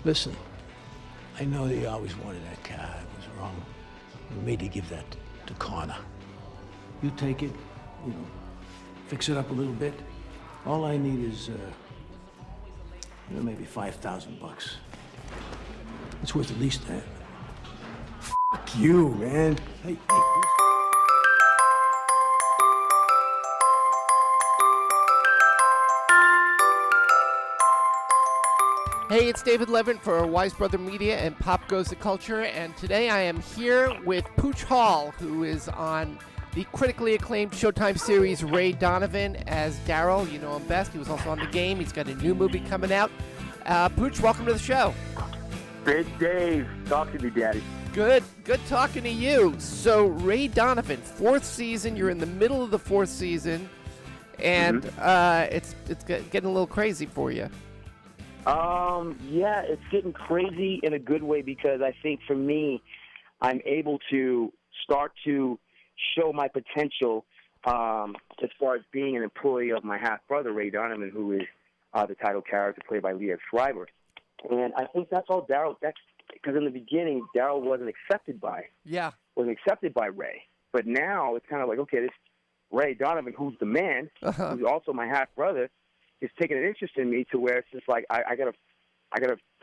Listen, I know that you always wanted that car. It was wrong. You made you give that to Connor. You take it, fix it up a little bit. All I need is, maybe $5,000. It's worth at least that. Fuck you, man. Hey. Hey, it's David Levin for Wise Brother Media and Pop Goes the Culture, and today I am here with Pooch Hall, who is on the critically acclaimed Showtime series Ray Donovan as Daryl. You know him best. He was also on The Game. He's got a new movie coming out. Pooch, welcome to the show. Big Dave. Talk to me, Daddy. Good talking to you. So, Ray Donovan, fourth season. You're in the middle of the fourth season, and it's getting a little crazy for you. Yeah, it's getting crazy in a good way because I think for me, I'm able to start to show my potential as far as being an employee of my half-brother, Ray Donovan, who is the title character played by Liev Schreiber. And I think that's all Daryl, because in the beginning, Daryl wasn't accepted by Ray. But now it's kind of like, okay, this Ray Donovan, who's the man, who's also my half-brother, is taking an interest in me to where it's just like I gotta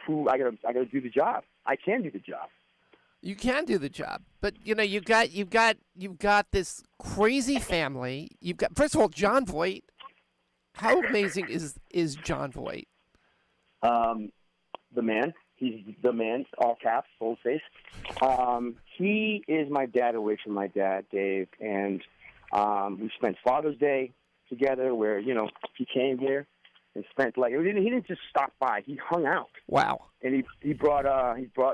do the job. I can do the job. You can do the job, but you've got this crazy family. You've got, first of all, Jon Voight. How amazing is Jon Voight? The man. He's the man. All caps, full face. He is my dad away from my dad, Dave, and we spent Father's Day together where, he came here and spent he didn't just stop by. He hung out. Wow. And he brought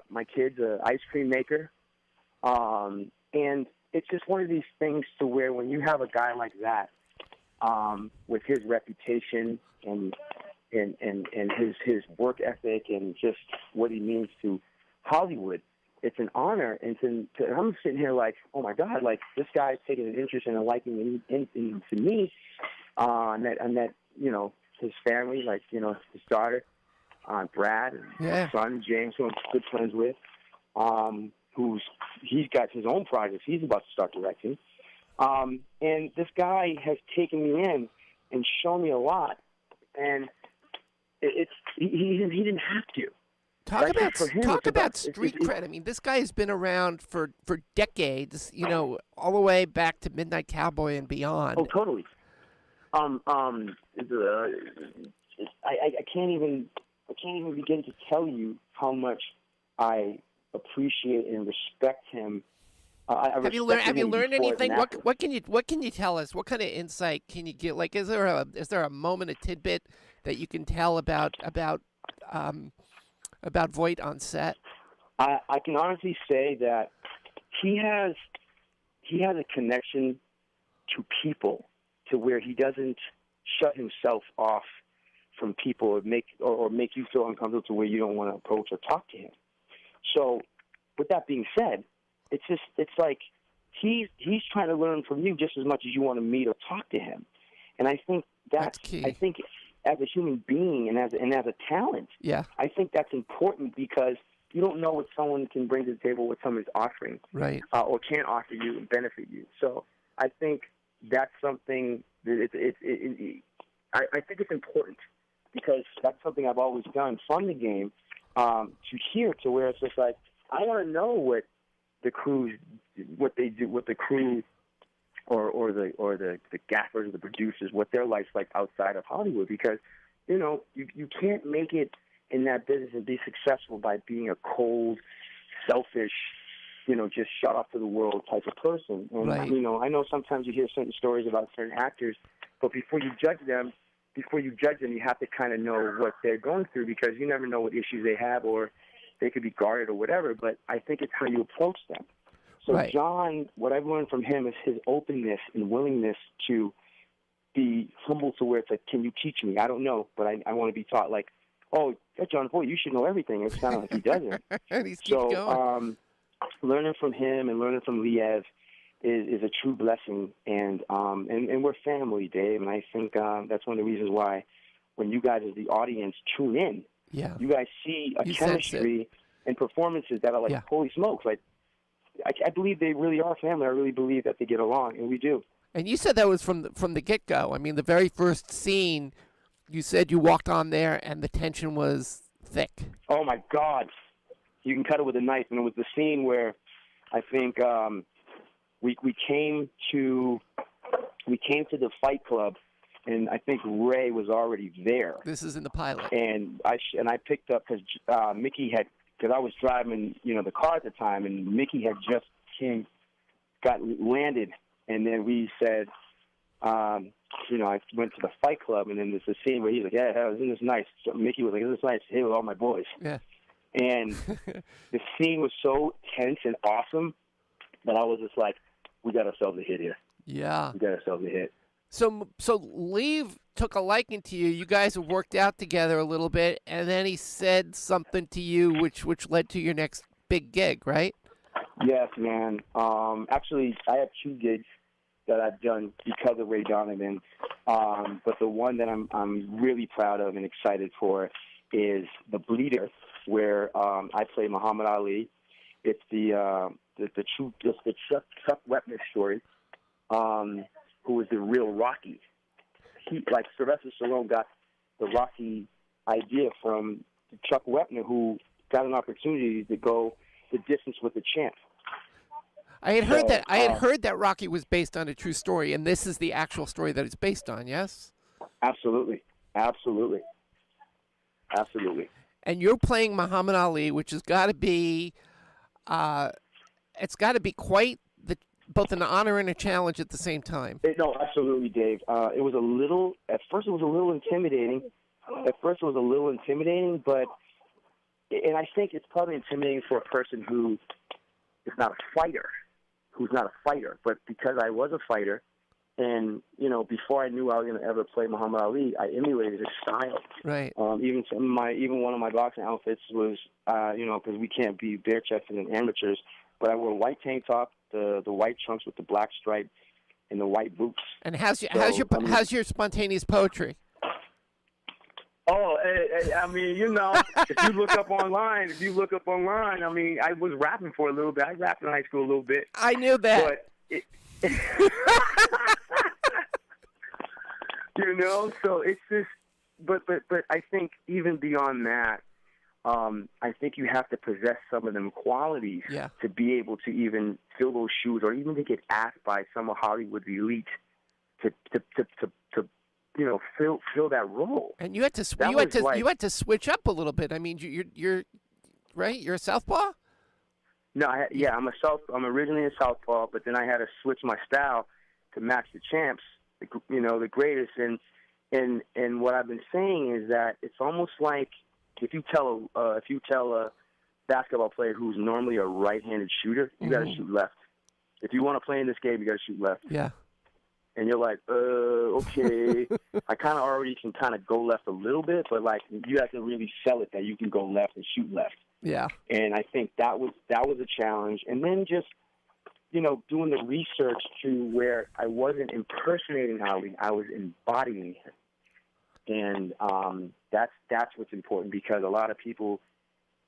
my kids an ice cream maker. And it's just one of these things to where when you have a guy like that, with his reputation and his work ethic and just what he means to Hollywood, it's an honor, and I'm sitting here like, oh my God, like this guy's taking an interest and a liking into me, and that his family, like his daughter, Brad, and his son James, who I'm good friends with, he's got his own projects he's about to start directing, and this guy has taken me in and shown me a lot, and he didn't have to. Talk about street cred. I mean, this guy has been around for decades, all the way back to Midnight Cowboy and beyond. Oh, totally. I can't even begin to tell you how much I appreciate and respect him. Have you learned anything? What can you tell us? What kind of insight can you get? Like, is there a moment, a tidbit that you can tell about Voight on set? I can honestly say that he has a connection to people to where he doesn't shut himself off from people or make you feel uncomfortable to where you don't want to approach or talk to him. So with that being said, it's like he's trying to learn from you just as much as you want to meet or talk to him. And I think that's key. I think as a human being and as a talent, I think that's important because you don't know what someone can bring to the table, what someone's offering, right, or can offer you and benefit you. So I think that's something that I think it's important because that's something I've always done from the game to here to where it's just like I want to know what the crew, what they do, what the crew or the gaffers or the producers, what their life's like outside of Hollywood, because you can't make it in that business and be successful by being a cold, selfish, just shut off to the world type of person. And right. I know sometimes you hear certain stories about certain actors, but before you judge them, you have to kind of know what they're going through because you never know what issues they have or they could be guarded or whatever. But I think it's how you approach them. So right. John, what I've learned from him is his openness and willingness to be humble to where it's like, can you teach me? I don't know, but I want to be taught. Like, oh, John, boy, you should know everything. It's kind of like he doesn't. And he keeps going. Learning from him and learning from Liev is a true blessing, and we're family, Dave. And I think that's one of the reasons why when you guys as the audience tune in, Yeah. You guys see a You sense chemistry and performances that are like, Yeah. holy smokes! Like, I believe they really are family. I really believe that they get along, and we do. And you said that was from the get-go. I mean, the very first scene, you said you walked on there and the tension was thick. Oh my God! You can cut it with a knife, and it was the scene where I think we came to the Fight Club, and I think Ray was already there. This is in the pilot. And I picked up because Mickey had, because I was driving the car at the time, and Mickey had just got landed, and then we said, I went to the Fight Club, and then there's a scene where he's like, yeah, isn't this nice? So Mickey was like, isn't this nice? Hey, with all my boys. Yeah. And the scene was so tense and awesome that I was just like, we got ourselves a hit here. Yeah. We got ourselves a hit. So Leave took a liking to you. You guys have worked out together a little bit, and then he said something to you which led to your next big gig, right? Yes, man. Actually, I have 2 gigs that I've done because of Ray Donovan. But the one that I'm really proud of and excited for is The Bleeder, where I play Muhammad Ali. It's the Chuck Wepner story, who was the real Rocky. Like Sylvester Stallone got the Rocky idea from Chuck Wepner, who got an opportunity to go the distance with the champ. I had heard that Rocky was based on a true story, and this is the actual story that it's based on. Yes. Absolutely. And you're playing Muhammad Ali, which has got to be, it's got to be quite both an honor and a challenge at the same time. No, absolutely, Dave. At first it was a little intimidating. But I think it's probably intimidating for a person who is not a fighter, But because I was a fighter, and, before I knew I was going to ever play Muhammad Ali, I emulated his style. Right. Even one of my boxing outfits was, because we can't be bare-chested and amateurs, but I wore a white tank top, the white trunks with the black stripe, and the white boots. And how's your spontaneous poetry? Oh, I mean, if you look up online, I mean, I was rapping for a little bit. I rapped in high school a little bit. I knew that. But so it's just, but I think even beyond that, I think you have to possess some of them qualities to be able to even fill those shoes, or even to get asked by some of Hollywood's elite to fill that role. And you had to switch up a little bit. I mean, you're right. You're a southpaw. No, I'm originally a southpaw, but then I had to switch my style to match the champs, the greatest. And what I've been saying is that it's almost like if you tell a basketball player who's normally a right-handed shooter, you got to shoot left. If you want to play in this game, you got to shoot left. Yeah. And you're like, okay. I kind of already can kind of go left a little bit, but like you have to really sell it that you can go left and shoot left. Yeah. And I think that was a challenge. And then just, doing the research to where I wasn't impersonating Ali, I was embodying him. And that's what's important, because a lot of people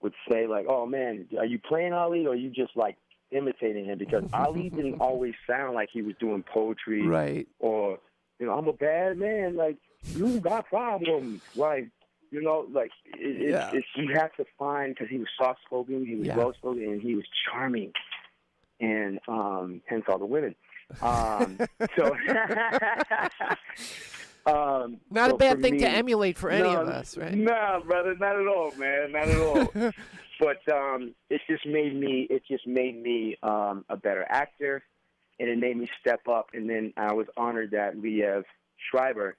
would say like, oh man, are you playing Ali, or are you just like imitating him? Because Ali didn't always sound like he was doing poetry, right? Or I'm a bad man, like you got problems, like it's you have to find, because he was soft spoken, he was well spoken, and he was charming, and hence all the women. So. Not a bad thing to emulate for any of us, right? No, brother, not at all, man, not at all. But it just made me a better actor, and it made me step up. And then I was honored that Liev Schreiber,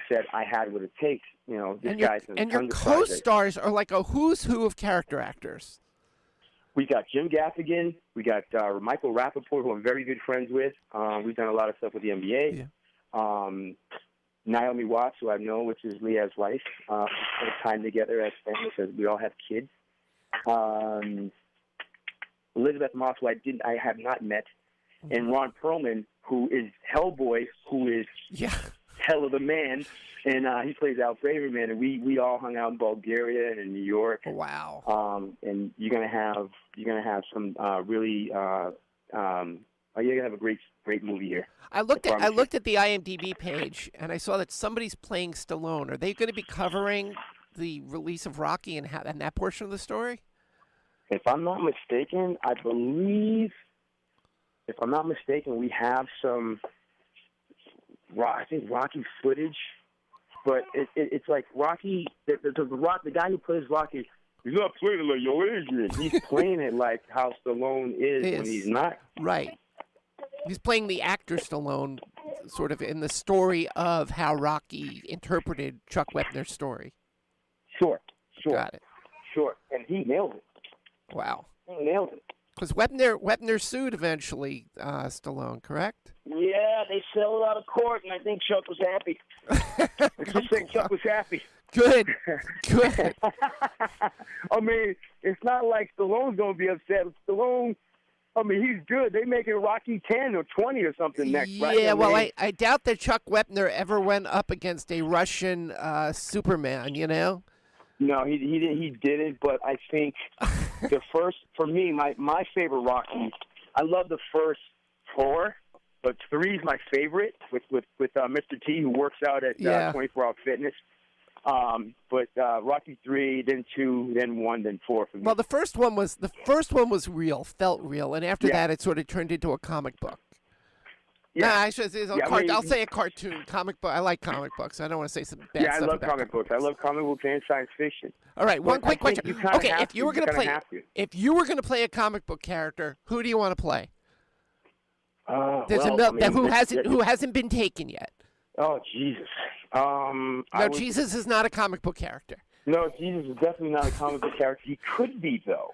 said I had what it takes. This guy's and your co-stars are like a who's who of character actors. We got Jim Gaffigan. We got Michael Rappaport, who I'm very good friends with. We've done a lot of stuff with the NBA. Yeah. Naomi Watts, who I know, which is Leah's wife. We spent time together as family because we all have kids. Elizabeth Moss, who I have not met, and Ron Perlman, who is Hellboy, who is hell of a man, and he plays Al Braverman, and we all hung out in Bulgaria and in New York. Wow. And you're gonna have some really you're gonna have a great movie here. I looked at the IMDb page, and I saw that somebody's playing Stallone. Are they going to be covering the release of Rocky and that portion of the story? If I'm not mistaken, I believe. If I'm not mistaken, we have some. I think Rocky footage, but it's like Rocky. The guy who plays Rocky, he's not playing it like you're Adrian. He's playing it like how Stallone is when he's not. Right. He's playing the actor Stallone, sort of in the story of how Rocky interpreted Chuck Wepner's story. Sure. Got it. Sure, and he nailed it. Wow. He nailed it. Because Wepner sued eventually Stallone, correct? Yeah, they settled out of court, and I think Chuck was happy. I just think Chuck was happy. Good. I mean, it's not like Stallone's going to be upset. Stallone, I mean, he's good. They make it Rocky 10 or 20 or something next, right? Yeah, well, I doubt that Chuck Wepner ever went up against a Russian Superman, you know? No, he didn't, but I think the first, for me, my favorite Rocky, I love the first 4, but 3 is my favorite with Mr. T, who works out at 24 Hour Fitness. But Rocky 3, then 2, then 1, then 4 for me. Well, the first one was real, felt real, and after that, it sort of turned into a comic book. Yeah, I should say I'll say a cartoon comic book. I like comic books. I don't want to say some bad stuff. Yeah, I love comic books. I love comic books and science fiction. All right, one quick question. Okay, if you were going to play a comic book character, who do you want to play? Who hasn't been taken yet? Oh, Jesus. Jesus is not a comic book character. No, Jesus is definitely not a comic book character. He could be, though.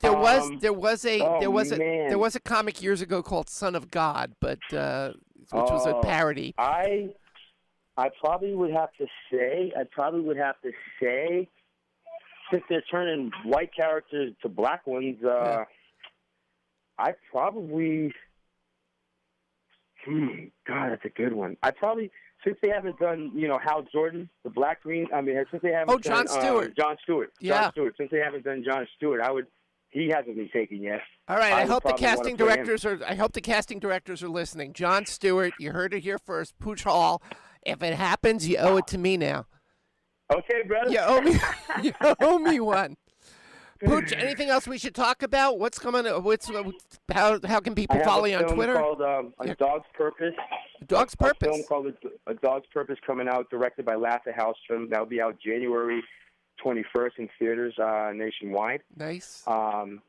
There was a comic years ago called Son of God, but which was a parody. I probably would have to say, since they're turning white characters to black ones, I probably. God, that's a good one. Since they haven't done, Hal Jordan, the Black Green. I mean, since they haven't. Jon Stewart. Jon Stewart. Yeah. Jon Stewart. Since they haven't done Jon Stewart, he hasn't been taken yet. All right. I hope the casting directors are listening. Jon Stewart, you heard it here first. Pooch Hall. If it happens, you owe it to me now. Okay, brother. You owe me one. Pooch, anything else we should talk about? What's coming? How can people follow you on Twitter? I have a film called A Dog's Purpose. A Dog's Purpose. A film called A Dog's Purpose coming out, directed by Lasse Hallström. That'll be out January 21st in theaters nationwide. Nice.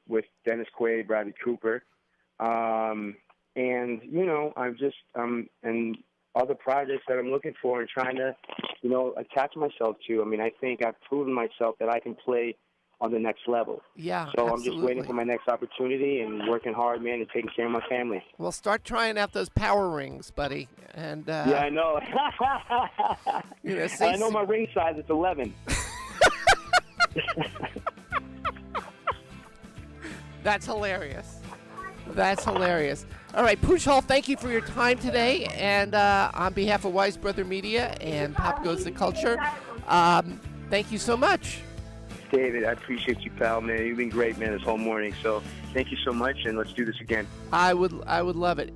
With Dennis Quaid, Bradley Cooper, and I'm just and other projects that I'm looking for and trying to attach myself to. I mean, I think I've proven myself that I can play on the next level. Yeah, so absolutely. I'm just waiting for my next opportunity and working hard, man, and taking care of my family. Well, start trying out those power rings, buddy. And yeah, I know. I know my ring size. It's 11. That's hilarious. All right, Pooch Hall, thank you for your time today. And on behalf of Wise Brother Media and Pop Goes the Culture, thank you so much. David, I appreciate you, pal, man. You've been great, man, this whole morning. So thank you so much, and let's do this again. I would love it.